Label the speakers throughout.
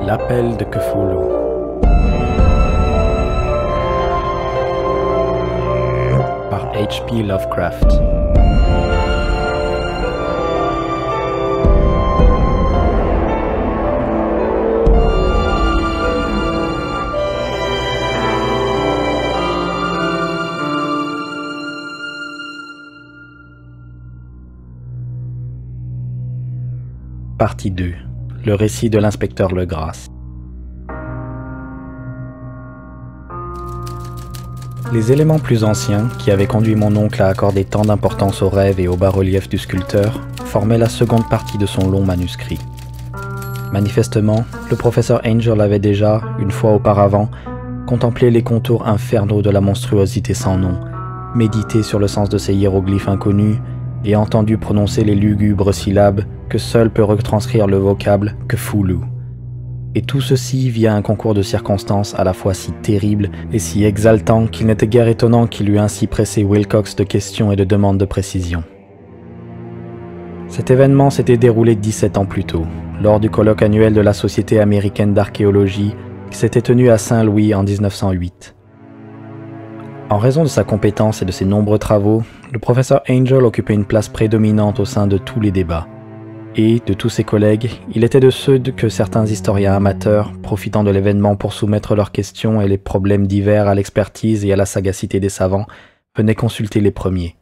Speaker 1: L'appel de Cthulhu. Par H.P. Lovecraft. Partie 2. Le récit de l'inspecteur Legras. Les éléments plus anciens, qui avaient conduit mon oncle à accorder tant d'importance aux rêves et aux bas-reliefs du sculpteur, formaient la seconde partie de son long manuscrit. Manifestement, le professeur Angel avait déjà, une fois auparavant, contemplé les contours infernaux de la monstruosité sans nom, médité sur le sens de ces hiéroglyphes inconnus, et entendu prononcer les lugubres syllabes que seul peut retranscrire le vocable Cthulhu. Et tout ceci via un concours de circonstances à la fois si terrible et si exaltant qu'il n'était guère étonnant qu'il eût ainsi pressé Wilcox de questions et de demandes de précision. Cet événement s'était déroulé 17 ans plus tôt, lors du colloque annuel de la Société américaine d'archéologie qui s'était tenu à Saint-Louis en 1908. En raison de sa compétence et de ses nombreux travaux, le professeur Angel occupait une place prédominante au sein de tous les débats. Et, de tous ses collègues, il était de ceux que certains historiens amateurs, profitant de l'événement pour soumettre leurs questions et les problèmes divers à l'expertise et à la sagacité des savants, venaient consulter les premiers.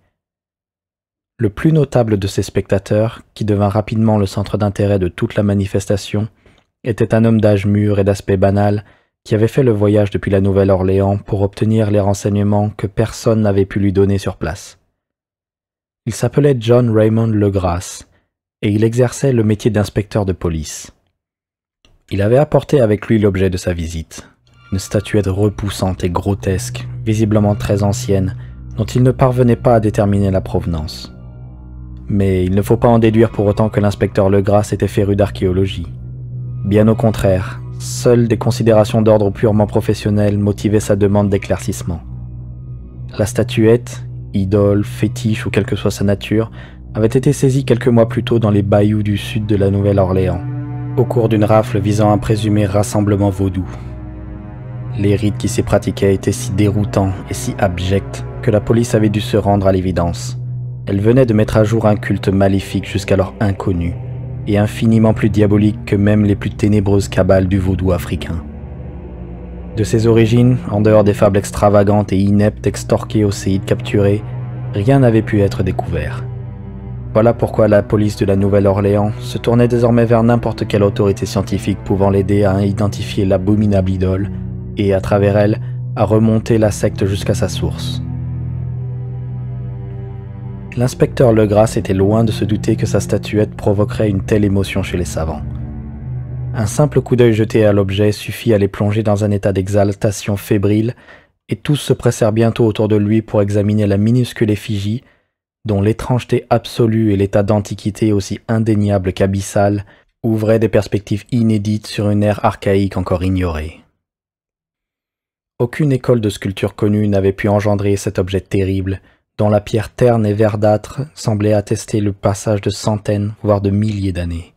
Speaker 1: Le plus notable de ces spectateurs, qui devint rapidement le centre d'intérêt de toute la manifestation, était un homme d'âge mûr et d'aspect banal, qui avait fait le voyage depuis la Nouvelle-Orléans pour obtenir les renseignements que personne n'avait pu lui donner sur place. Il s'appelait John Raymond Legras, et il exerçait le métier d'inspecteur de police. Il avait apporté avec lui l'objet de sa visite, une statuette repoussante et grotesque, visiblement très ancienne, dont il ne parvenait pas à déterminer la provenance. Mais il ne faut pas en déduire pour autant que l'inspecteur Legras était féru d'archéologie. Bien au contraire, seules des considérations d'ordre purement professionnel motivaient sa demande d'éclaircissement. La statuette, idole, fétiche ou quelle que soit sa nature, avait été saisie quelques mois plus tôt dans les bayous du sud de la Nouvelle-Orléans, au cours d'une rafle visant un présumé rassemblement vaudou. Les rites qui s'y pratiquaient étaient si déroutants et si abjects que la police avait dû se rendre à l'évidence. Elle venait de mettre à jour un culte maléfique jusqu'alors inconnu, et infiniment plus diabolique que même les plus ténébreuses cabales du vaudou africain. De ses origines, en dehors des fables extravagantes et ineptes extorquées aux séides capturés, rien n'avait pu être découvert. Voilà pourquoi la police de la Nouvelle-Orléans se tournait désormais vers n'importe quelle autorité scientifique pouvant l'aider à identifier l'abominable idole et, à travers elle, à remonter la secte jusqu'à sa source. L'inspecteur Legras était loin de se douter que sa statuette provoquerait une telle émotion chez les savants. Un simple coup d'œil jeté à l'objet suffit à les plonger dans un état d'exaltation fébrile, et tous se pressèrent bientôt autour de lui pour examiner la minuscule effigie, dont l'étrangeté absolue et l'état d'antiquité aussi indéniable qu'abyssal ouvraient des perspectives inédites sur une ère archaïque encore ignorée. Aucune école de sculpture connue n'avait pu engendrer cet objet terrible, dont la pierre terne et verdâtre semblait attester le passage de centaines, voire de milliers d'années.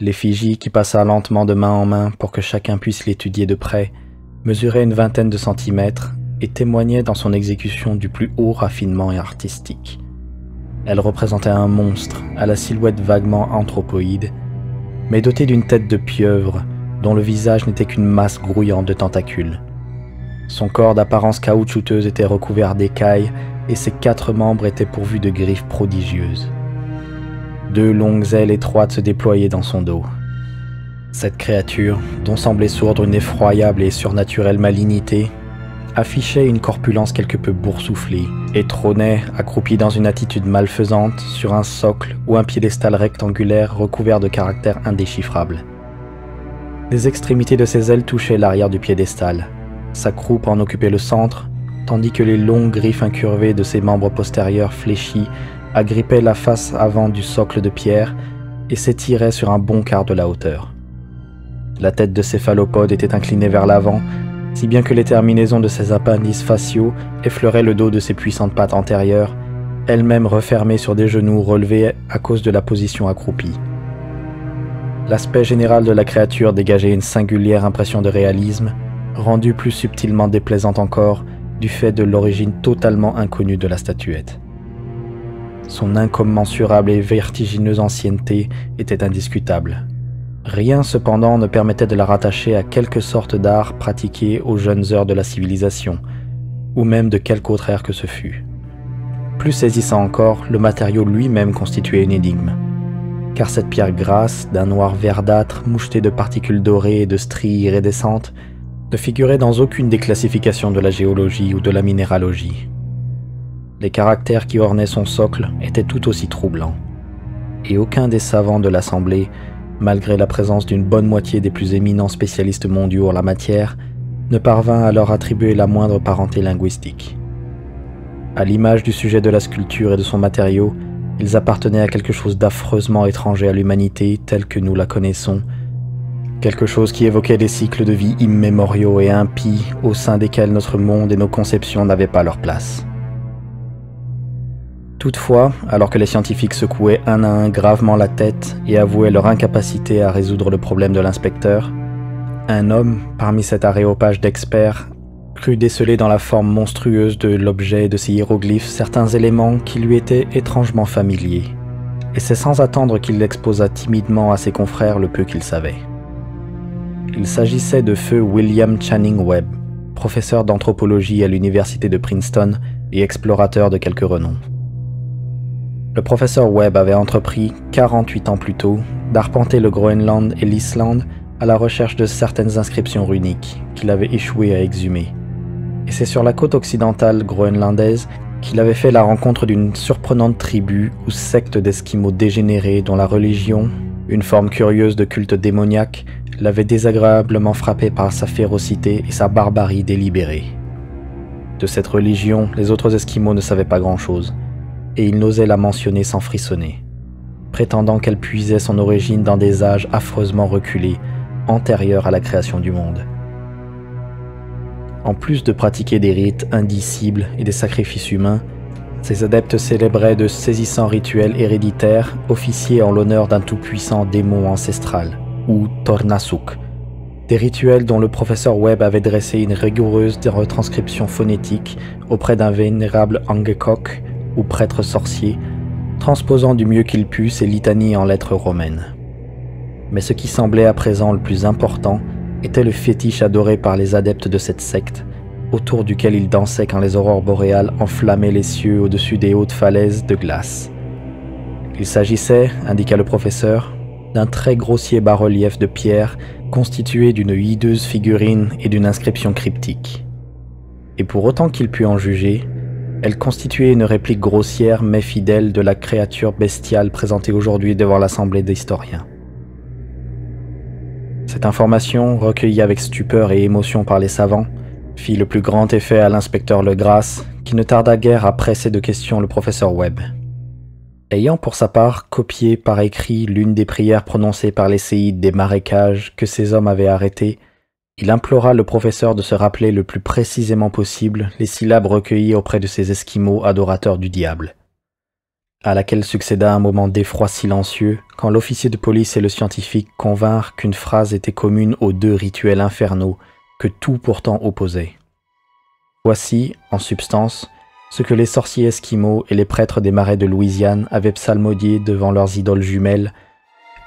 Speaker 1: L'effigie, qui passa lentement de main en main pour que chacun puisse l'étudier de près, mesurait une vingtaine de centimètres et témoignait dans son exécution du plus haut raffinement et artistique. Elle représentait un monstre à la silhouette vaguement anthropoïde, mais doté d'une tête de pieuvre dont le visage n'était qu'une masse grouillante de tentacules. Son corps d'apparence caoutchouteuse était recouvert d'écailles et ses 4 membres étaient pourvus de griffes prodigieuses. 2 longues ailes étroites se déployaient dans son dos. Cette créature, dont semblait sourdre une effroyable et surnaturelle malignité, affichait une corpulence quelque peu boursouflée et trônait, accroupie dans une attitude malfaisante, sur un socle ou un piédestal rectangulaire recouvert de caractères indéchiffrables. Les extrémités de ses ailes touchaient l'arrière du piédestal. Sa croupe en occupait le centre, tandis que les longues griffes incurvées de ses membres postérieurs fléchis agrippaient la face avant du socle de pierre et s'étiraient sur un bon quart de la hauteur. La tête de céphalopode était inclinée vers l'avant, si bien que les terminaisons de ses appendices faciaux effleuraient le dos de ses puissantes pattes antérieures, elles-mêmes refermées sur des genoux relevés à cause de la position accroupie. L'aspect général de la créature dégageait une singulière impression de réalisme, rendue plus subtilement déplaisante encore du fait de l'origine totalement inconnue de la statuette. Son incommensurable et vertigineuse ancienneté était indiscutable. Rien cependant ne permettait de la rattacher à quelque sorte d'art pratiqué aux jeunes heures de la civilisation, ou même de quelque autre ère que ce fût. Plus saisissant encore, le matériau lui-même constituait une énigme, car cette pierre grasse, d'un noir verdâtre mouchetée de particules dorées et de stries iridescentes, ne figurait dans aucune des classifications de la géologie ou de la minéralogie. Les caractères qui ornaient son socle étaient tout aussi troublants, et aucun des savants de l'Assemblée, malgré la présence d'une bonne moitié des plus éminents spécialistes mondiaux en la matière, ne parvint à leur attribuer la moindre parenté linguistique. À l'image du sujet de la sculpture et de son matériau, ils appartenaient à quelque chose d'affreusement étranger à l'humanité telle que nous la connaissons, quelque chose qui évoquait des cycles de vie immémoriaux et impies au sein desquels notre monde et nos conceptions n'avaient pas leur place. Toutefois, alors que les scientifiques secouaient un à un gravement la tête et avouaient leur incapacité à résoudre le problème de l'inspecteur, un homme, parmi cet aréopage d'experts, crut déceler dans la forme monstrueuse de l'objet et de ses hiéroglyphes certains éléments qui lui étaient étrangement familiers, et c'est sans attendre qu'il l'exposa timidement à ses confrères le peu qu'il savait. Il s'agissait de feu William Channing Webb, professeur d'anthropologie à l'université de Princeton et explorateur de quelque renom. Le professeur Webb avait entrepris, 48 ans plus tôt, d'arpenter le Groenland et l'Islande à la recherche de certaines inscriptions runiques qu'il avait échoué à exhumer. Et c'est sur la côte occidentale groenlandaise qu'il avait fait la rencontre d'une surprenante tribu ou secte d'esquimaux dégénérés dont la religion, une forme curieuse de culte démoniaque, l'avait désagréablement frappé par sa férocité et sa barbarie délibérée. De cette religion, les autres esquimaux ne savaient pas grand-chose, et ils n'osaient la mentionner sans frissonner, prétendant qu'elle puisait son origine dans des âges affreusement reculés, antérieurs à la création du monde. En plus de pratiquer des rites indicibles et des sacrifices humains, ces adeptes célébraient de saisissants rituels héréditaires officiés en l'honneur d'un tout-puissant démon ancestral, ou Tornasuk, des rituels dont le professeur Webb avait dressé une rigoureuse retranscription phonétique auprès d'un vénérable Angekok, ou prêtre sorcier, transposant du mieux qu'il put ces litanies en lettres romaines. Mais ce qui semblait à présent le plus important était le fétiche adoré par les adeptes de cette secte, autour duquel ils dansaient quand les aurores boréales enflammaient les cieux au-dessus des hautes falaises de glace. Il s'agissait, indiqua le professeur, d'un très grossier bas-relief de pierre constitué d'une hideuse figurine et d'une inscription cryptique. Et pour autant qu'il pût en juger, elle constituait une réplique grossière mais fidèle de la créature bestiale présentée aujourd'hui devant l'assemblée d'historiens. Cette information, recueillie avec stupeur et émotion par les savants, fit le plus grand effet à l'inspecteur Legrasse, qui ne tarda guère à presser de questions le professeur Webb. Ayant pour sa part copié par écrit l'une des prières prononcées par les séides des marécages que ces hommes avaient arrêtés, il implora le professeur de se rappeler le plus précisément possible les syllabes recueillies auprès de ces esquimaux adorateurs du diable, à laquelle succéda un moment d'effroi silencieux quand l'officier de police et le scientifique convinrent qu'une phrase était commune aux deux rituels infernaux que tout pourtant opposait. Voici, en substance, ce que les sorciers esquimaux et les prêtres des marais de Louisiane avaient psalmodié devant leurs idoles jumelles,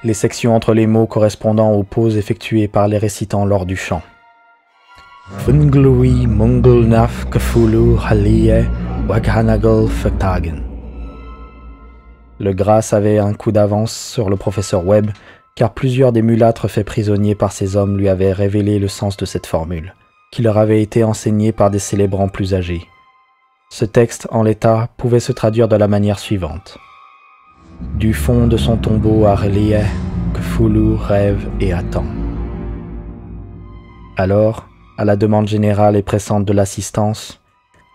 Speaker 1: les sections entre les mots correspondant aux pauses effectuées par les récitants lors du chant. Funglui Mungulnaf Kafulu Halie Waghanagal Fektagen. Le Grasse avait un coup d'avance sur le professeur Webb, car plusieurs des mulâtres faits prisonniers par ces hommes lui avaient révélé le sens de cette formule, qui leur avait été enseignée par des célébrants plus âgés. Ce texte, en l'état, pouvait se traduire de la manière suivante. Du fond de son tombeau à Relié, Cthulhu rêve et attend. Alors, à la demande générale et pressante de l'assistance,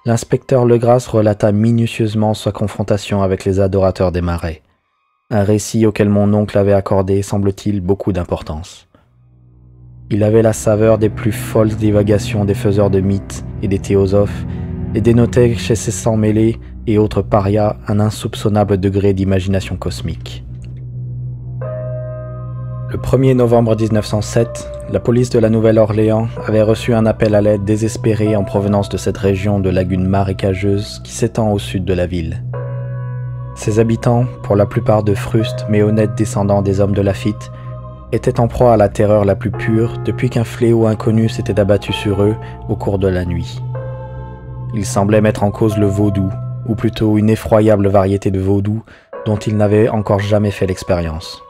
Speaker 1: l'inspecteur Legrasse relata minutieusement sa confrontation avec les adorateurs des marais, un récit auquel mon oncle avait accordé, semble-t-il, beaucoup d'importance. Il avait la saveur des plus folles divagations des faiseurs de mythes et des théosophes, et dénotait chez ces sans-mêlés et autres parias un insoupçonnable degré d'imagination cosmique. Le 1er novembre 1907, la police de la Nouvelle-Orléans avait reçu un appel à l'aide désespéré en provenance de cette région de lagunes marécageuses qui s'étend au sud de la ville. Ses habitants, pour la plupart de frustes mais honnêtes descendants des hommes de Lafitte, étaient en proie à la terreur la plus pure depuis qu'un fléau inconnu s'était abattu sur eux au cours de la nuit. Il semblait mettre en cause le vaudou, ou plutôt une effroyable variété de vaudou dont ils n'avaient encore jamais fait l'expérience.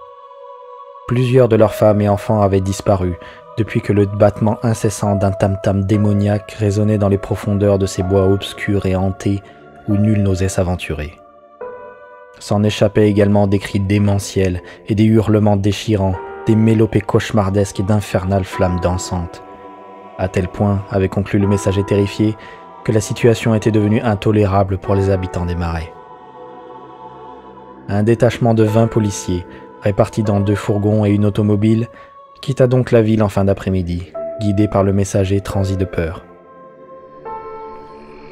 Speaker 1: Plusieurs de leurs femmes et enfants avaient disparu depuis que le battement incessant d'un tam-tam démoniaque résonnait dans les profondeurs de ces bois obscurs et hantés où nul n'osait s'aventurer. S'en échappaient également des cris démentiels et des hurlements déchirants, des mélopées cauchemardesques et d'infernales flammes dansantes. À tel point, avait conclu le messager terrifié, que la situation était devenue intolérable pour les habitants des marais. Un détachement de 20 policiers, répartis dans 2 fourgons et une automobile, quitta donc la ville en fin d'après-midi, guidé par le messager transi de peur.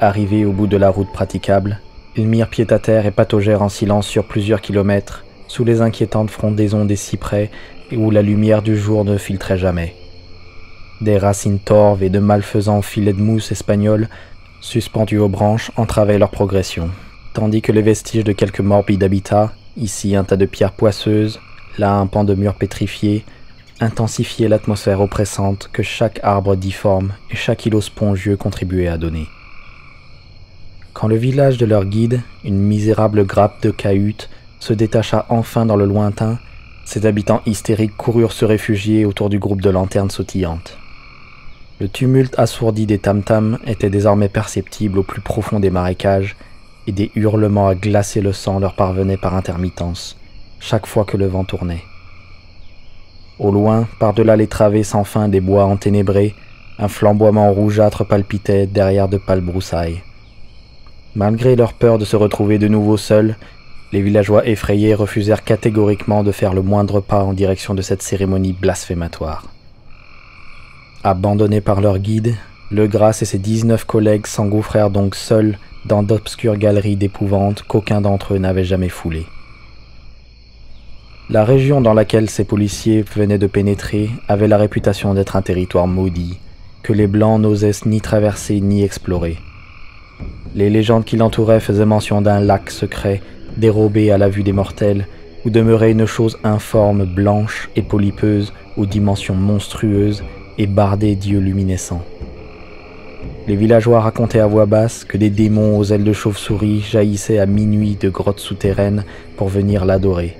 Speaker 1: Arrivés au bout de la route praticable, ils mirent pied à terre et pataugèrent en silence sur plusieurs kilomètres, sous les inquiétantes frondaisons des cyprès et où la lumière du jour ne filtrait jamais. Des racines torves et de malfaisants filets de mousse espagnols, suspendus aux branches, entravaient leur progression, tandis que les vestiges de quelques morbides habitats, ici un tas de pierres poisseuses, là un pan de mur pétrifié, intensifiaient l'atmosphère oppressante que chaque arbre difforme et chaque îlot spongieux contribuait à donner. Quand le village de leur guide, une misérable grappe de cahutes, se détacha enfin dans le lointain, ses habitants hystériques coururent se réfugier autour du groupe de lanternes sautillantes. Le tumulte assourdi des tam-tams était désormais perceptible au plus profond des marécages, et des hurlements à glacer le sang leur parvenaient par intermittence, chaque fois que le vent tournait. Au loin, par-delà les travées sans fin des bois enténébrés, un flamboiement rougeâtre palpitait derrière de pâles broussailles. Malgré leur peur de se retrouver de nouveau seuls, les villageois effrayés refusèrent catégoriquement de faire le moindre pas en direction de cette cérémonie blasphématoire. Abandonnés par leur guide, Legras et ses 19 collègues s'engouffrèrent donc seuls dans d'obscures galeries d'épouvante qu'aucun d'entre eux n'avait jamais foulées. La région dans laquelle ces policiers venaient de pénétrer avait la réputation d'être un territoire maudit, que les Blancs n'osaient ni traverser ni explorer. Les légendes qui l'entouraient faisaient mention d'un lac secret, dérobé à la vue des mortels, où demeurait une chose informe, blanche et polypeuse, aux dimensions monstrueuses et bardée d'yeux luminescents. Les villageois racontaient à voix basse que des démons aux ailes de chauve-souris jaillissaient à minuit de grottes souterraines pour venir l'adorer.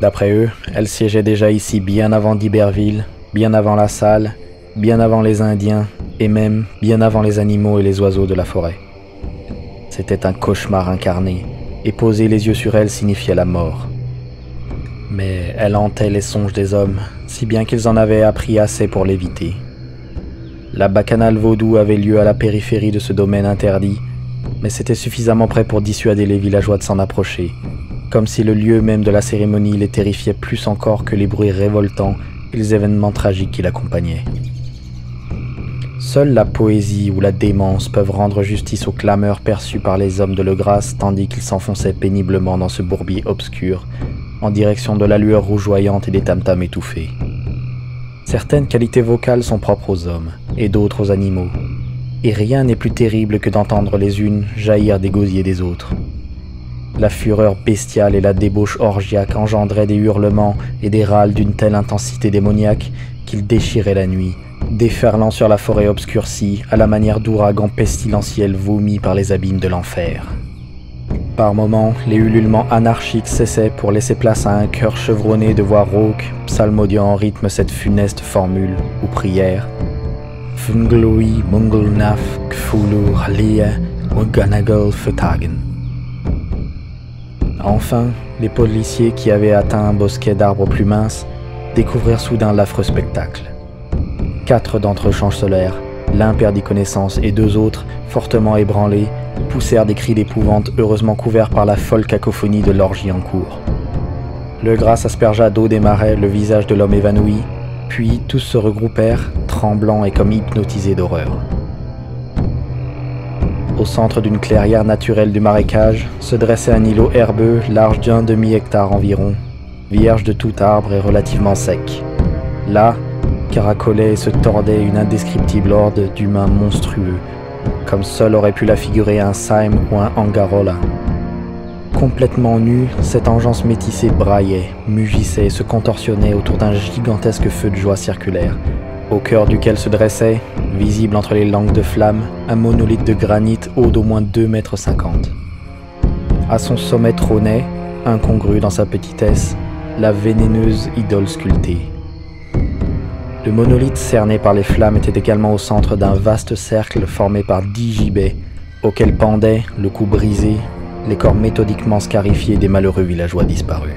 Speaker 1: D'après eux, elle siégeait déjà ici bien avant d'Iberville, bien avant la Salle, bien avant les Indiens et même bien avant les animaux et les oiseaux de la forêt. C'était un cauchemar incarné, et poser les yeux sur elle signifiait la mort. Mais elle hantait les songes des hommes, si bien qu'ils en avaient appris assez pour l'éviter. La bacchanale vaudou avait lieu à la périphérie de ce domaine interdit, mais c'était suffisamment près pour dissuader les villageois de s'en approcher, comme si le lieu même de la cérémonie les terrifiait plus encore que les bruits révoltants et les événements tragiques qui l'accompagnaient. Seule la poésie ou la démence peuvent rendre justice aux clameurs perçues par les hommes de Legras tandis qu'ils s'enfonçaient péniblement dans ce bourbier obscur, en direction de la lueur rougeoyante et des tam-tams étouffés. Certaines qualités vocales sont propres aux hommes, et d'autres aux animaux, et rien n'est plus terrible que d'entendre les unes jaillir des gosiers des autres. La fureur bestiale et la débauche orgiaque engendraient des hurlements et des râles d'une telle intensité démoniaque qu'ils déchiraient la nuit, déferlant sur la forêt obscurcie à la manière d'ouragans pestilentiels vomis par les abîmes de l'enfer. Par moments, les ululements anarchiques cessaient pour laisser place à un chœur chevronné de voix rauques, psalmodiant en rythme cette funeste formule ou prière. Funglui mungelnaf kfulu halia muganagal fetagen. Enfin, les policiers qui avaient atteint un bosquet d'arbres plus minces découvrirent soudain l'affreux spectacle. 4 d'entre eux chancelèrent, l'un perdit connaissance et 2 autres, fortement ébranlés, poussèrent des cris d'épouvante heureusement couverts par la folle cacophonie de l'orgie en cours. Legras aspergea d'eau des marais le visage de l'homme évanoui, puis tous se regroupèrent, tremblants et comme hypnotisés d'horreur. Au centre d'une clairière naturelle du marécage se dressait un îlot herbeux large d'1 demi-hectare environ, vierge de tout arbre et relativement sec. Là, caracolait et se tordait une indescriptible horde d'humains monstrueux, comme seul aurait pu la figurer un Syme ou un Angarola. Complètement nue, cette engeance métissée braillait, mugissait et se contorsionnait autour d'un gigantesque feu de joie circulaire, au cœur duquel se dressait, visible entre les langues de flammes, un monolithe de granit haut d'au moins 2,50 m. À son sommet trônait, incongru dans sa petitesse, la vénéneuse idole sculptée. Le monolithe cerné par les flammes était également au centre d'un vaste cercle formé par 10 gibets, auxquels pendaient, le cou brisé, les corps méthodiquement scarifiés des malheureux villageois disparus.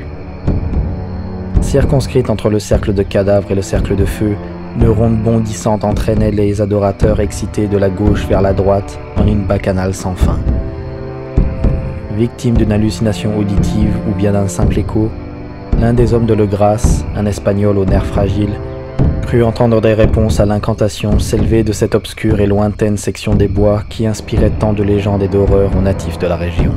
Speaker 1: Circonscrite entre le cercle de cadavres et le cercle de feu, une ronde bondissante entraînait les adorateurs excités de la gauche vers la droite en une bacchanale sans fin. Victime d'une hallucination auditive ou bien d'un simple écho, l'un des hommes de Legrasse, un Espagnol aux nerfs fragiles, crut entendre des réponses à l'incantation s'élever de cette obscure et lointaine section des bois qui inspirait tant de légendes et d'horreurs aux natifs de la région.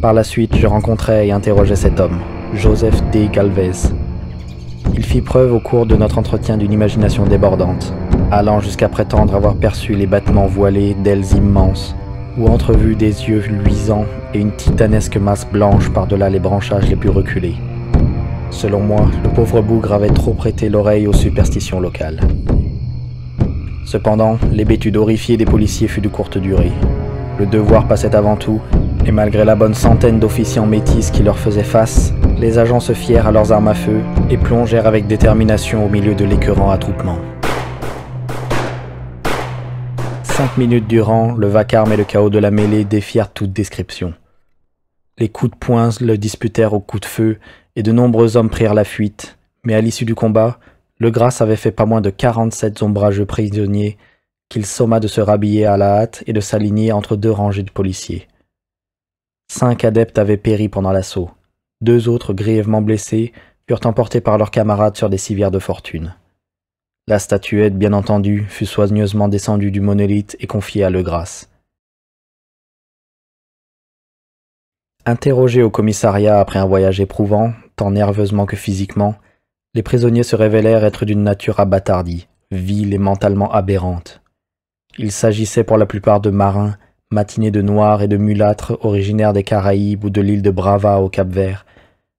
Speaker 1: Par la suite, je rencontrai et interrogeai cet homme, Joseph D. Galvez. Il fit preuve au cours de notre entretien d'une imagination débordante, allant jusqu'à prétendre avoir perçu les battements voilés d'ailes immenses, ou entrevu des yeux luisants et une titanesque masse blanche par-delà les branchages les plus reculés. Selon moi, le pauvre bougre avait trop prêté l'oreille aux superstitions locales. Cependant, l'hébétude horrifiée des policiers fut de courte durée. Le devoir passait avant tout, et malgré la bonne centaine d'officiants métis qui leur faisaient face, les agents se fièrent à leurs armes à feu et plongèrent avec détermination au milieu de l'écœurant attroupement. 5 minutes durant, le vacarme et le chaos de la mêlée défièrent toute description. Les coups de poing le disputèrent aux coups de feu, et de nombreux hommes prirent la fuite, mais à l'issue du combat, Legrasse avait fait pas moins de 47 ombrageux prisonniers qu'il somma de se rhabiller à la hâte et de s'aligner entre 2 rangées de policiers. 5 adeptes avaient péri pendant l'assaut. 2 autres, grièvement blessés, furent emportés par leurs camarades sur des civières de fortune. La statuette, bien entendu, fut soigneusement descendue du monolithe et confiée à Legrasse. Interrogés au commissariat après un voyage éprouvant, tant nerveusement que physiquement, les prisonniers se révélèrent être d'une nature abâtardie, vile et mentalement aberrante. Il s'agissait pour la plupart de marins, matinés de noirs et de mulâtres originaires des Caraïbes ou de l'île de Brava au Cap-Vert,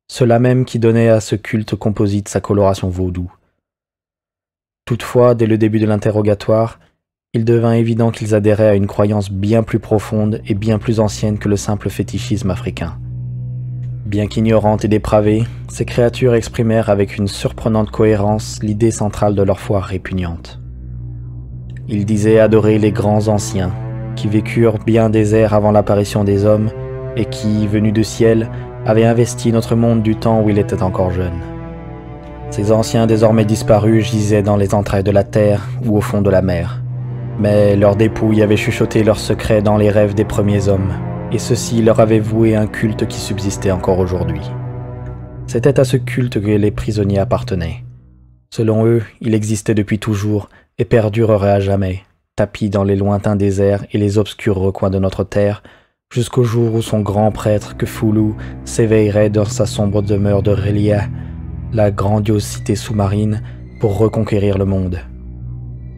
Speaker 1: ceux-là même qui donnaient à ce culte composite sa coloration vaudou. Toutefois, dès le début de l'interrogatoire, il devint évident qu'ils adhéraient à une croyance bien plus profonde et bien plus ancienne que le simple fétichisme africain. Bien qu'ignorantes et dépravées, ces créatures exprimèrent avec une surprenante cohérence l'idée centrale de leur foi répugnante. Ils disaient adorer les grands anciens, qui vécurent bien des ères avant l'apparition des hommes et qui, venus du ciel, avaient investi notre monde du temps où il était encore jeune. Ces anciens désormais disparus gisaient dans les entrailles de la terre ou au fond de la mer. Mais leurs dépouilles avaient chuchoté leurs secrets dans les rêves des premiers hommes, et ceux-ci leur avaient voué un culte qui subsistait encore aujourd'hui. C'était à ce culte que les prisonniers appartenaient. Selon eux, il existait depuis toujours et perdurerait à jamais, tapi dans les lointains déserts et les obscurs recoins de notre terre, jusqu'au jour où son grand prêtre Kefulu s'éveillerait dans sa sombre demeure de Relia, la grandiose cité sous-marine, pour reconquérir le monde.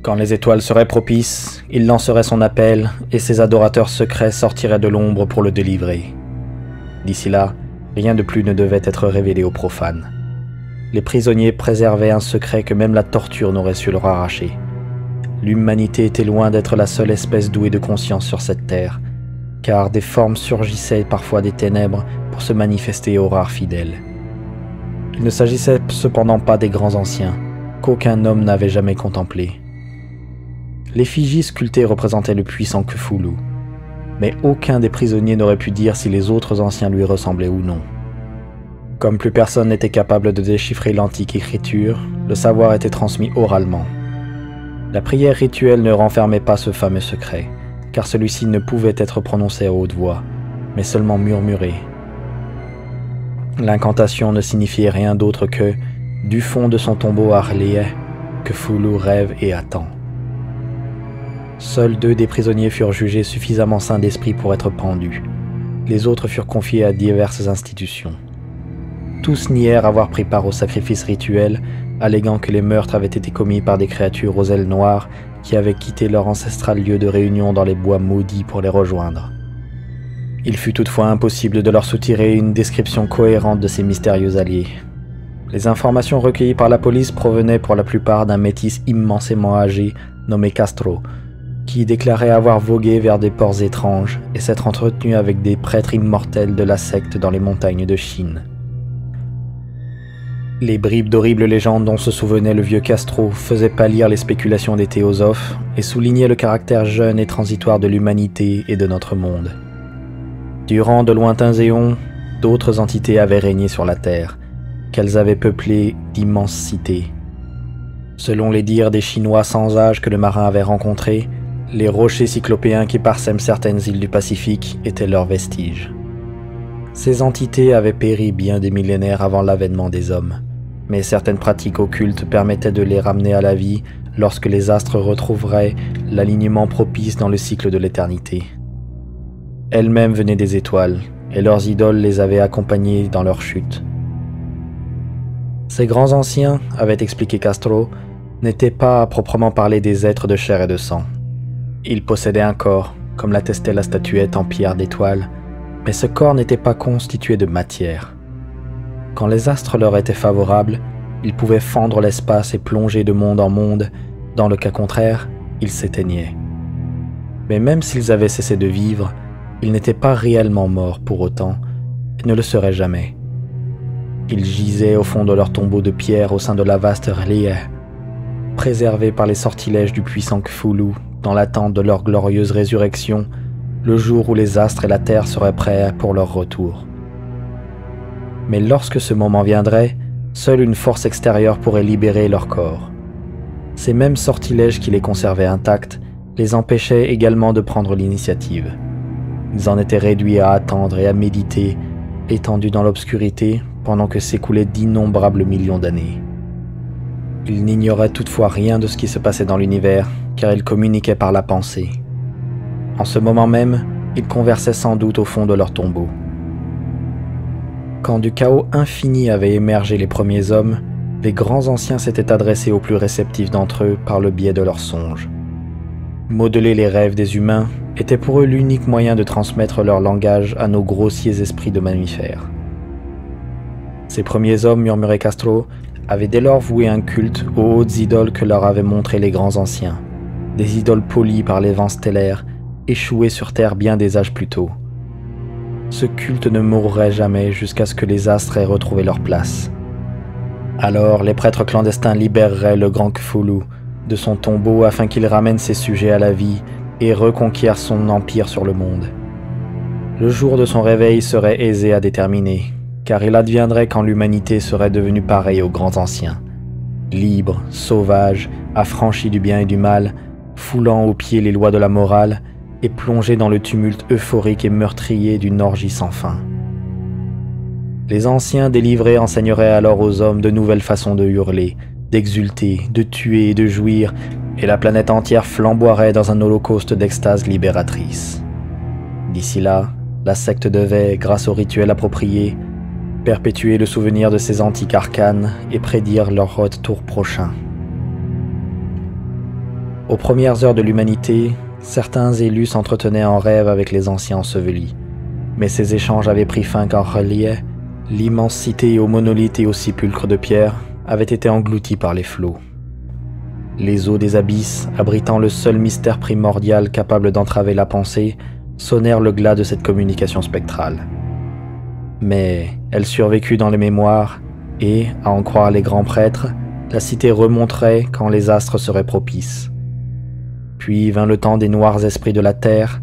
Speaker 1: Quand les étoiles seraient propices, il lancerait son appel et ses adorateurs secrets sortiraient de l'ombre pour le délivrer. D'ici là, rien de plus ne devait être révélé aux profanes. Les prisonniers préservaient un secret que même la torture n'aurait su leur arracher. L'humanité était loin d'être la seule espèce douée de conscience sur cette terre, car des formes surgissaient parfois des ténèbres pour se manifester aux rares fidèles. Il ne s'agissait cependant pas des grands anciens, qu'aucun homme n'avait jamais contemplés. L'effigie sculptée représentait le puissant Kefulu, mais aucun des prisonniers n'aurait pu dire si les autres anciens lui ressemblaient ou non. Comme plus personne n'était capable de déchiffrer l'antique écriture, le savoir était transmis oralement. La prière rituelle ne renfermait pas ce fameux secret, car celui-ci ne pouvait être prononcé à haute voix, mais seulement murmuré. L'incantation ne signifiait rien d'autre que, du fond de son tombeau à Arléa, Kefulu rêve et attend. Seuls 2 des prisonniers furent jugés suffisamment sains d'esprit pour être pendus. Les autres furent confiés à diverses institutions. Tous nièrent avoir pris part au sacrifice rituel, alléguant que les meurtres avaient été commis par des créatures aux ailes noires qui avaient quitté leur ancestral lieu de réunion dans les bois maudits pour les rejoindre. Il fut toutefois impossible de leur soutirer une description cohérente de ces mystérieux alliés. Les informations recueillies par la police provenaient pour la plupart d'un métis immensément âgé nommé Castro, qui déclarait avoir vogué vers des ports étranges et s'être entretenu avec des prêtres immortels de la secte dans les montagnes de Chine. Les bribes d'horribles légendes dont se souvenait le vieux Castro faisaient pâlir les spéculations des théosophes et soulignaient le caractère jeune et transitoire de l'humanité et de notre monde. Durant de lointains éons, d'autres entités avaient régné sur la Terre, qu'elles avaient peuplée d'immenses cités. Selon les dires des Chinois sans âge que le marin avait rencontrés, les rochers cyclopéens qui parsèment certaines îles du Pacifique étaient leurs vestiges. Ces entités avaient péri bien des millénaires avant l'avènement des hommes, mais certaines pratiques occultes permettaient de les ramener à la vie lorsque les astres retrouveraient l'alignement propice dans le cycle de l'éternité. Elles-mêmes venaient des étoiles, et leurs idoles les avaient accompagnées dans leur chute. Ces grands anciens, avait expliqué Castro, n'étaient pas à proprement parler des êtres de chair et de sang. Ils possédaient un corps, comme l'attestait la statuette en pierre d'étoile, mais ce corps n'était pas constitué de matière. Quand les astres leur étaient favorables, ils pouvaient fendre l'espace et plonger de monde en monde, dans le cas contraire, ils s'éteignaient. Mais même s'ils avaient cessé de vivre, ils n'étaient pas réellement morts pour autant, et ne le seraient jamais. Ils gisaient au fond de leur tombeau de pierre au sein de la vaste R'lyeh, préservés par les sortilèges du puissant Cthulhu, dans l'attente de leur glorieuse résurrection, le jour où les astres et la terre seraient prêts pour leur retour. Mais lorsque ce moment viendrait, seule une force extérieure pourrait libérer leur corps. Ces mêmes sortilèges qui les conservaient intacts les empêchaient également de prendre l'initiative. Ils en étaient réduits à attendre et à méditer, étendus dans l'obscurité, pendant que s'écoulaient d'innombrables millions d'années. Ils n'ignoraient toutefois rien de ce qui se passait dans l'univers, car ils communiquaient par la pensée. En ce moment même, ils conversaient sans doute au fond de leur tombeau. Quand du chaos infini avait émergé les premiers hommes, les grands anciens s'étaient adressés aux plus réceptifs d'entre eux par le biais de leurs songes. Modeler les rêves des humains était pour eux l'unique moyen de transmettre leur langage à nos grossiers esprits de mammifères. Ces premiers hommes, murmurait Castro, avaient dès lors voué un culte aux hautes idoles que leur avaient montrées les grands anciens, des idoles polies par les vents stellaires, échouées sur Terre bien des âges plus tôt. Ce culte ne mourrait jamais jusqu'à ce que les astres aient retrouvé leur place. Alors les prêtres clandestins libéreraient le grand Cthulhu de son tombeau afin qu'il ramène ses sujets à la vie et reconquiert son empire sur le monde. Le jour de son réveil serait aisé à déterminer, car il adviendrait quand l'humanité serait devenue pareille aux grands anciens, libre, sauvage, affranchi du bien et du mal, foulant aux pieds les lois de la morale et plongé dans le tumulte euphorique et meurtrier d'une orgie sans fin. Les anciens délivrés enseigneraient alors aux hommes de nouvelles façons de hurler, d'exulter, de tuer et de jouir, et la planète entière flamboierait dans un holocauste d'extase libératrice. D'ici là, la secte devait, grâce aux rituels appropriés, perpétuer le souvenir de ces antiques arcanes et prédire leur retour prochain. Aux premières heures de l'humanité, certains élus s'entretenaient en rêve avec les anciens ensevelis, mais ces échanges avaient pris fin quand R'lyeh, l'immense cité aux monolithes et aux sépulcres de pierre, avait été engloutie par les flots. Les eaux des abysses, abritant le seul mystère primordial capable d'entraver la pensée, sonnèrent le glas de cette communication spectrale. Mais elle survécut dans les mémoires, et, à en croire les grands prêtres, la cité remonterait quand les astres seraient propices. Puis vint le temps des noirs esprits de la terre,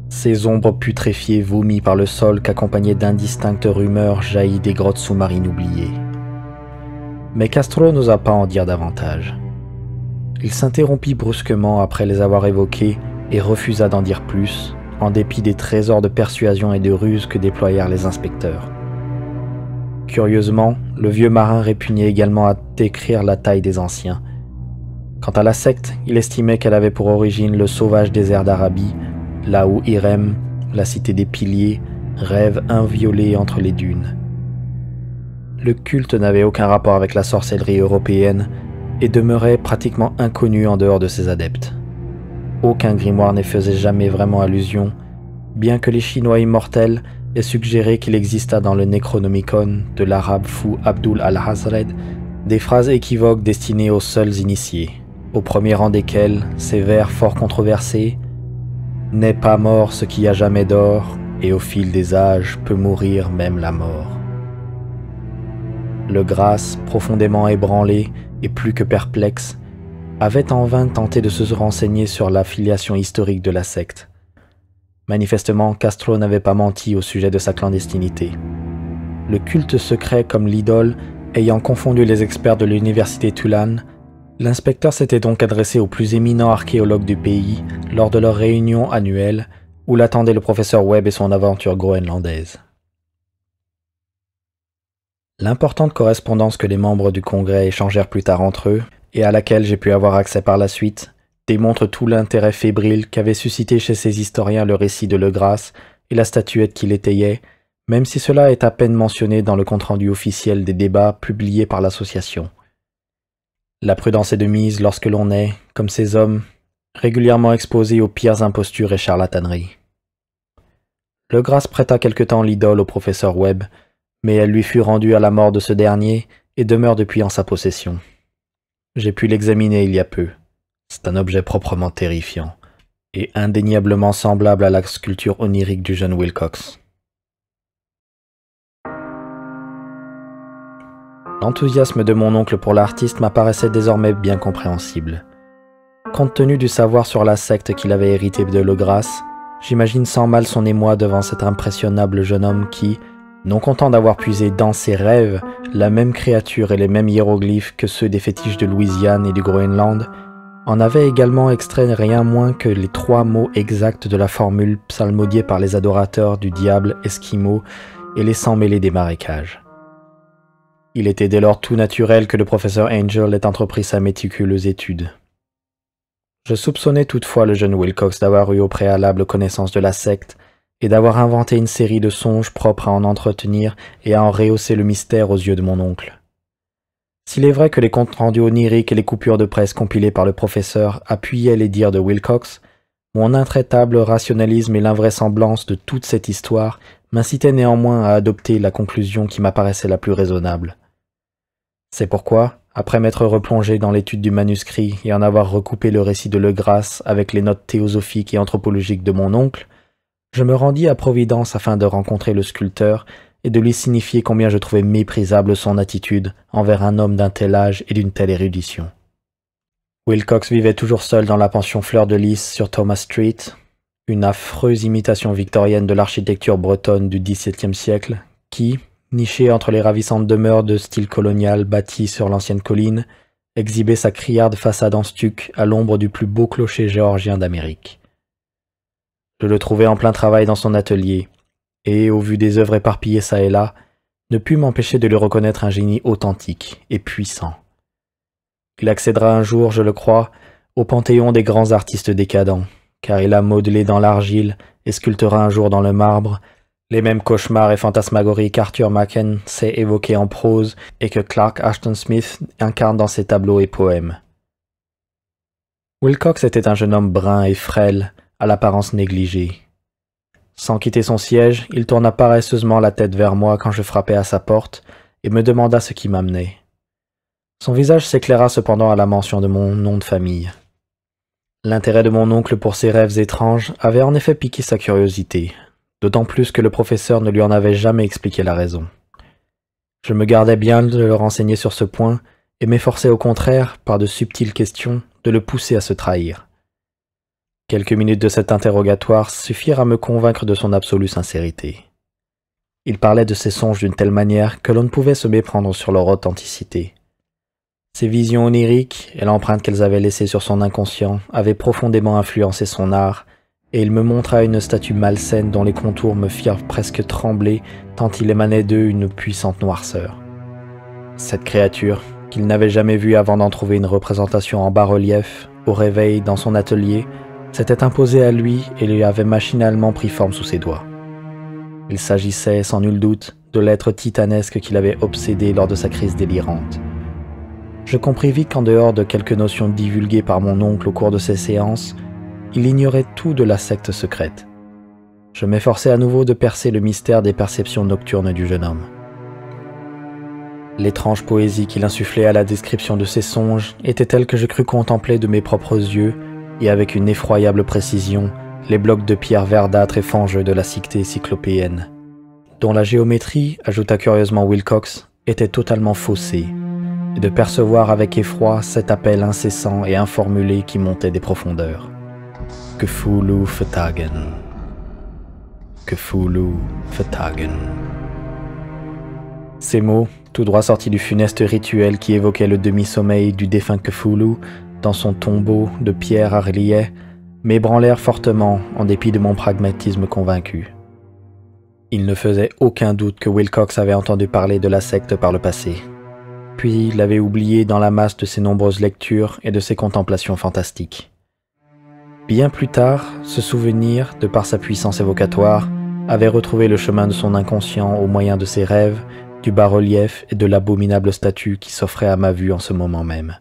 Speaker 1: ces ombres putréfiées vomies par le sol qu'accompagnaient d'indistinctes rumeurs jaillies des grottes sous-marines oubliées. Mais Castro n'osa pas en dire davantage. Il s'interrompit brusquement après les avoir évoqués et refusa d'en dire plus, en dépit des trésors de persuasion et de ruse que déployèrent les inspecteurs. Curieusement, le vieux marin répugnait également à décrire la taille des anciens. Quant à la secte, il estimait qu'elle avait pour origine le sauvage désert d'Arabie, là où Irem, la cité des piliers, rêve inviolé entre les dunes. le culte n'avait aucun rapport avec la sorcellerie européenne et demeurait pratiquement inconnu en dehors de ses adeptes. Aucun grimoire n'y faisait jamais vraiment allusion, bien que les Chinois immortels aient suggéré qu'il exista dans le Necronomicon de l'arabe fou Abdul al-Hazred des phrases équivoques destinées aux seuls initiés, au premier rang desquels ces vers fort controversés « N'est pas mort ce qui a jamais d'or, et au fil des âges peut mourir même la mort ». Le Grâce, profondément ébranlé et plus que perplexe, avait en vain tenté de se renseigner sur la filiation historique de la secte. Manifestement, Castro n'avait pas menti au sujet de sa clandestinité. Le culte secret comme l'idole ayant confondu les experts de l'université Tulane, l'inspecteur s'était donc adressé aux plus éminents archéologues du pays lors de leur réunion annuelle où l'attendait le professeur Webb et son aventure groenlandaise. L'importante correspondance que les membres du Congrès échangèrent plus tard entre eux, et à laquelle j'ai pu avoir accès par la suite, démontre tout l'intérêt fébrile qu'avait suscité chez ces historiens le récit de Legrasse et la statuette qui l'étayait, même si cela est à peine mentionné dans le compte-rendu officiel des débats publiés par l'association. La prudence est de mise lorsque l'on est, comme ces hommes, régulièrement exposé aux pires impostures et charlataneries. Legrasse prêta quelque temps l'idole au professeur Webb, mais elle lui fut rendue à la mort de ce dernier et demeure depuis en sa possession. J'ai pu l'examiner il y a peu. C'est un objet proprement terrifiant, et indéniablement semblable à la sculpture onirique du jeune Wilcox. L'enthousiasme de mon oncle pour l'artiste m'apparaissait désormais bien compréhensible. Compte tenu du savoir sur la secte qu'il avait hérité de Legrasse, j'imagine sans mal son émoi devant cet impressionnable jeune homme qui, non content d'avoir puisé dans ses rêves la même créature et les mêmes hiéroglyphes que ceux des fétiches de Louisiane et du Groenland, en avait également extrait rien moins que les 3 mots exacts de la formule psalmodiée par les adorateurs du diable esquimau et les sans-mêlés des marécages. Il était dès lors tout naturel que le professeur Angel ait entrepris sa méticuleuse étude. Je soupçonnais toutefois le jeune Wilcox d'avoir eu au préalable connaissance de la secte et d'avoir inventé une série de songes propres à en entretenir et à en rehausser le mystère aux yeux de mon oncle. S'il est vrai que les comptes rendus oniriques et les coupures de presse compilées par le professeur appuyaient les dires de Wilcox, mon intraitable rationalisme et l'invraisemblance de toute cette histoire m'incitaient néanmoins à adopter la conclusion qui m'apparaissait la plus raisonnable. C'est pourquoi, après m'être replongé dans l'étude du manuscrit et en avoir recoupé le récit de Legrasse avec les notes théosophiques et anthropologiques de mon oncle, je me rendis à Providence afin de rencontrer le sculpteur et de lui signifier combien je trouvais méprisable son attitude envers un homme d'un tel âge et d'une telle érudition. Wilcox vivait toujours seul dans la pension Fleur de Lys sur Thomas Street, une affreuse imitation victorienne de l'architecture bretonne du XVIIe siècle, qui, nichée entre les ravissantes demeures de style colonial bâties sur l'ancienne colline, exhibait sa criarde façade en stuc à l'ombre du plus beau clocher géorgien d'Amérique. Je le trouvai en plein travail dans son atelier, et, au vu des œuvres éparpillées çà et là, ne pus m'empêcher de lui reconnaître un génie authentique et puissant. Il accédera un jour, je le crois, au panthéon des grands artistes décadents, car il a modelé dans l'argile et sculptera un jour dans le marbre les mêmes cauchemars et fantasmagories qu'Arthur Machen sait évoquer en prose et que Clark Ashton Smith incarne dans ses tableaux et poèmes. Wilcox était un jeune homme brun et frêle, à l'apparence négligée. Sans quitter son siège, il tourna paresseusement la tête vers moi quand je frappai à sa porte et me demanda ce qui m'amenait. Son visage s'éclaira cependant à la mention de mon nom de famille. L'intérêt de mon oncle pour ses rêves étranges avait en effet piqué sa curiosité, d'autant plus que le professeur ne lui en avait jamais expliqué la raison. Je me gardais bien de le renseigner sur ce point et m'efforçais au contraire, par de subtiles questions, de le pousser à se trahir. Quelques minutes de cet interrogatoire suffirent à me convaincre de son absolue sincérité. Il parlait de ses songes d'une telle manière que l'on ne pouvait se méprendre sur leur authenticité. Ses visions oniriques et l'empreinte qu'elles avaient laissée sur son inconscient avaient profondément influencé son art, et il me montra une statue malsaine dont les contours me firent presque trembler tant il émanait d'eux une puissante noirceur. Cette créature, qu'il n'avait jamais vue avant d'en trouver une représentation en bas-relief, au réveil dans son atelier, s'était imposée à lui et lui avait machinalement pris forme sous ses doigts. Il s'agissait, sans nul doute, de l'être titanesque qui l'avait obsédé lors de sa crise délirante. Je compris vite qu'en dehors de quelques notions divulguées par mon oncle au cours de ces séances, il ignorait tout de la secte secrète. Je m'efforçais à nouveau de percer le mystère des perceptions nocturnes du jeune homme. L'étrange poésie qu'il insufflait à la description de ses songes était telle que je crus contempler de mes propres yeux, et avec une effroyable précision, les blocs de pierre verdâtre et fangeux de la cité cyclopéenne, dont la géométrie, ajouta curieusement Wilcox, était totalement faussée, et de percevoir avec effroi cet appel incessant et informulé qui montait des profondeurs. Cthulhu Fhtagn. Cthulhu Fhtagn. Ces mots, tout droit sortis du funeste rituel qui évoquait le demi-sommeil du défunt Cthulhu dans son tombeau de pierre à relief, m'ébranlèrent fortement en dépit de mon pragmatisme convaincu. Il ne faisait aucun doute que Wilcox avait entendu parler de la secte par le passé, puis l'avait oublié dans la masse de ses nombreuses lectures et de ses contemplations fantastiques. Bien plus tard, ce souvenir, de par sa puissance évocatoire, avait retrouvé le chemin de son inconscient au moyen de ses rêves, du bas-relief et de l'abominable statue qui s'offrait à ma vue en ce moment même.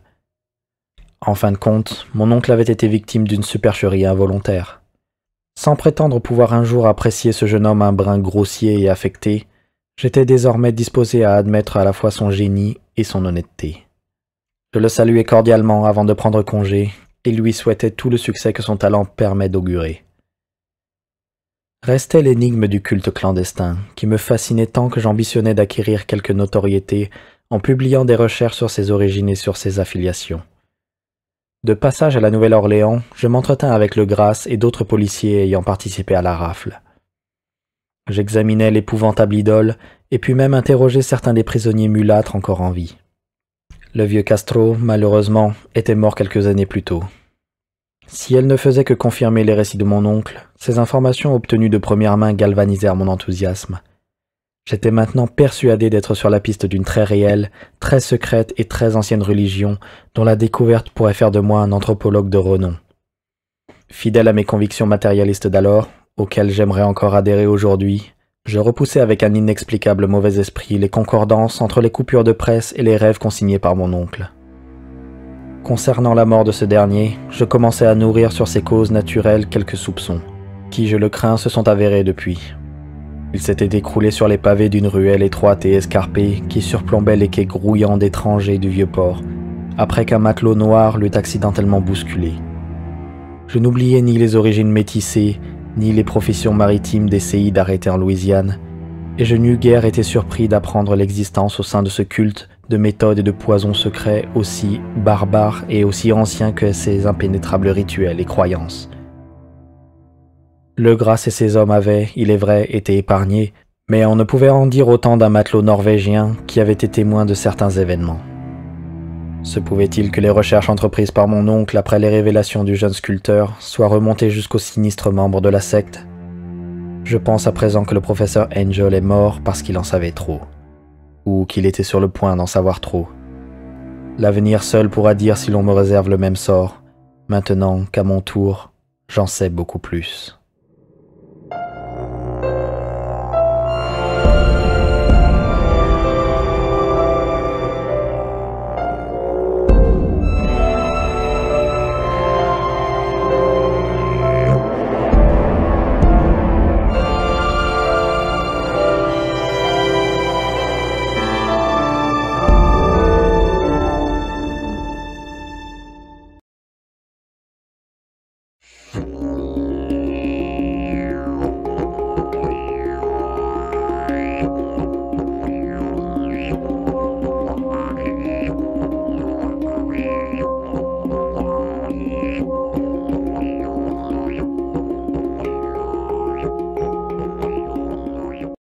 Speaker 1: En fin de compte, mon oncle avait été victime d'une supercherie involontaire. Sans prétendre pouvoir un jour apprécier ce jeune homme un brin grossier et affecté, j'étais désormais disposé à admettre à la fois son génie et son honnêteté. Je le saluai cordialement avant de prendre congé et lui souhaitais tout le succès que son talent permet d'augurer. Restait l'énigme du culte clandestin, qui me fascinait tant que j'ambitionnais d'acquérir quelque notoriété en publiant des recherches sur ses origines et sur ses affiliations. De passage à la Nouvelle-Orléans, je m'entretins avec le Grasse et d'autres policiers ayant participé à la rafle. J'examinais l'épouvantable idole et pus même interroger certains des prisonniers mulâtres encore en vie. Le vieux Castro, malheureusement, était mort quelques années plus tôt. Si elle ne faisait que confirmer les récits de mon oncle, ces informations obtenues de première main galvanisèrent mon enthousiasme. J'étais maintenant persuadé d'être sur la piste d'une très réelle, très secrète et très ancienne religion dont la découverte pourrait faire de moi un anthropologue de renom. Fidèle à mes convictions matérialistes d'alors, auxquelles j'aimerais encore adhérer aujourd'hui, je repoussais avec un inexplicable mauvais esprit les concordances entre les coupures de presse et les rêves consignés par mon oncle. Concernant la mort de ce dernier, je commençais à nourrir sur ses causes naturelles quelques soupçons, qui, je le crains, se sont avérés depuis. Il s'était écroulé sur les pavés d'une ruelle étroite et escarpée qui surplombait les quais grouillants d'étrangers du vieux port, après qu'un matelot noir l'eût accidentellement bousculé. Je n'oubliais ni les origines métissées, ni les professions maritimes des séides arrêtés en Louisiane, et je n'eus guère été surpris d'apprendre l'existence au sein de ce culte de méthodes et de poisons secrets aussi barbares et aussi anciens que ces impénétrables rituels et croyances. Le Grasse et ses hommes avaient, il est vrai, été épargnés, mais on ne pouvait en dire autant d'un matelot norvégien qui avait été témoin de certains événements. Se pouvait-il que les recherches entreprises par mon oncle après les révélations du jeune sculpteur soient remontées jusqu'aux sinistres membres de la secte? Je pense à présent que le professeur Angel est mort parce qu'il en savait trop, ou qu'il était sur le point d'en savoir trop. L'avenir seul pourra dire si l'on me réserve le même sort, maintenant qu'à mon tour, j'en sais beaucoup plus.